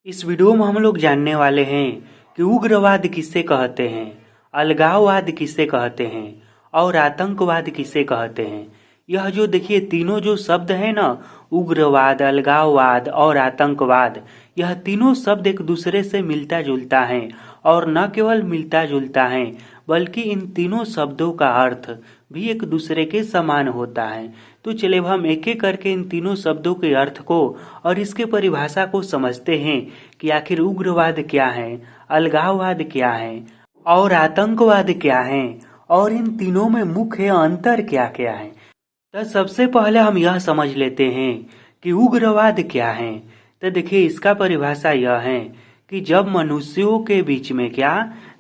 इस वीडियो में हम लोग जानने वाले हैं कि उग्रवाद किसे कहते हैं, अलगाववाद किसे कहते हैं और आतंकवाद किसे कहते हैं। यह जो देखिए तीनों जो शब्द हैं ना, उग्रवाद, अलगाववाद और आतंकवाद, यह तीनों शब्द एक दूसरे से मिलता जुलता है और न केवल मिलता जुलता है बल्कि इन तीनों शब्दों का अर्थ भी एक दूसरे के समान होता है। तो चलिए अब हम एक एक करके इन तीनों शब्दों के अर्थ को और इसके परिभाषा को समझते हैं कि आखिर उग्रवाद क्या है, अलगाववाद क्या है और आतंकवाद क्या है और इन तीनों में मुख्य अंतर क्या क्या है। तो सबसे पहले हम यह समझ लेते हैं कि उग्रवाद क्या है। तो देखिए इसका परिभाषा यह है कि जब मनुष्यों के बीच में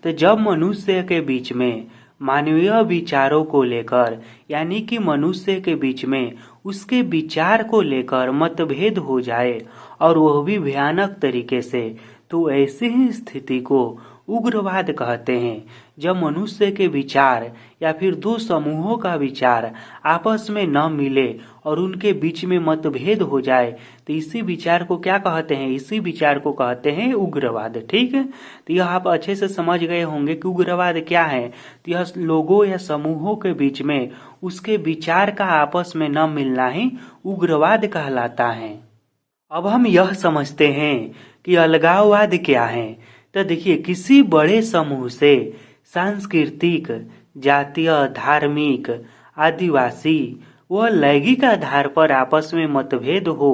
जब मनुष्य के बीच में मानवीय विचारों को लेकर यानी कि मनुष्य के बीच में उसके विचार को लेकर मतभेद हो जाए और वह भी भयानक तरीके से, तो ऐसी ही स्थिति को उग्रवाद कहते हैं। जब मनुष्य के विचार या फिर दो समूहों का विचार आपस में न मिले और उनके बीच में मतभेद हो जाए तो इसी विचार को क्या कहते हैं, इसी विचार को कहते हैं उग्रवाद। ठीक है, तो यह आप अच्छे से समझ गए होंगे कि उग्रवाद क्या है। तो यह लोगों या समूहों के बीच में उसके विचार का आपस में न मिलना ही उग्रवाद कहलाता है। अब हम यह समझते हैं कि अलगाववाद क्या है। तो देखिए किसी बड़े समूह से सांस्कृतिक, जातीय, धार्मिक, आदिवासी व लैंगिक आधार पर आपस में मतभेद हो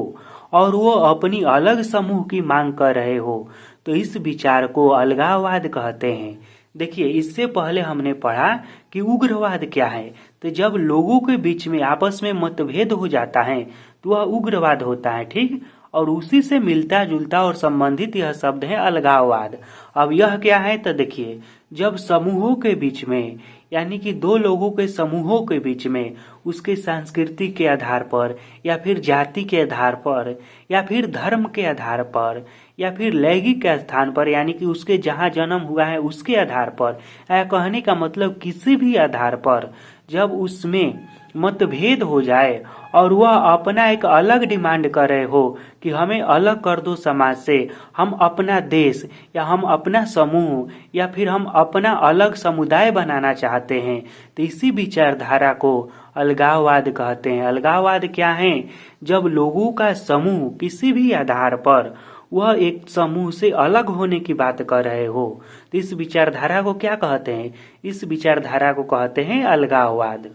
और वो अपनी अलग समूह की मांग कर रहे हो तो इस विचार को अलगाववाद कहते हैं। देखिए इससे पहले हमने पढ़ा कि उग्रवाद क्या है। तो जब लोगों के बीच में आपस में मतभेद हो जाता है तो वह उग्रवाद होता है। ठीक, और उसी से मिलता जुलता और संबंधित यह शब्द है अलगाववाद। अब यह क्या है, तो देखिए जब समूहों के बीच में यानी कि दो लोगों के समूहों के बीच में उसके संस्कृति के आधार पर या फिर जाति के आधार पर या फिर धर्म के आधार पर या फिर लैंगिक के स्थान पर यानी कि उसके जहाँ जन्म हुआ है उसके आधार पर, कहने का मतलब किसी भी आधार पर जब उसमें मतभेद हो जाए और वह अपना एक अलग डिमांड कर रहे हो कि हमें अलग कर दो समाज से, हम अपना देश या हम अपना समूह या फिर हम अपना अलग समुदाय बनाना चाहते हैं, तो इसी विचारधारा को अलगाववाद कहते हैं। अलगाववाद क्या है, जब लोगों का समूह किसी भी आधार पर वह एक समूह से अलग होने की बात कर रहे हो तो इस विचारधारा को क्या कहते हैं, इस विचारधारा को कहते हैं अलगाववाद।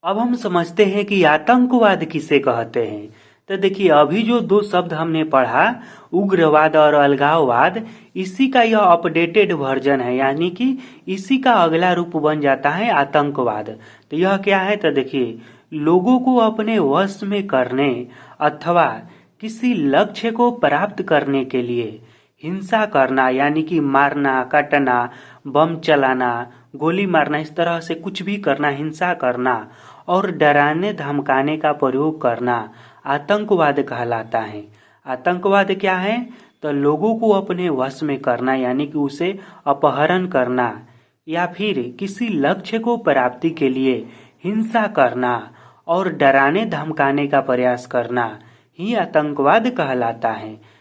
अब हम समझते हैं कि आतंकवाद किसे कहते हैं। तो देखिए अभी जो दो शब्द हमने पढ़ा, उग्रवाद और अलगाववाद, इसी का यह अपडेटेड वर्जन है यानी कि इसी का अगला रूप बन जाता है आतंकवाद। तो यह क्या है, तो देखिए लोगों को अपने वश में करने अथवा किसी लक्ष्य को प्राप्त करने के लिए हिंसा करना यानी कि मारना, काटना, बम चलाना, गोली मारना, इस तरह से कुछ भी करना, हिंसा करना और डराने धमकाने का प्रयोग करना आतंकवाद कहलाता है। आतंकवाद क्या है, तो लोगों को अपने वश में करना यानी कि उसे अपहरण करना या फिर किसी लक्ष्य को प्राप्ति के लिए हिंसा करना और डराने धमकाने का प्रयास करना ही आतंकवाद कहलाता है।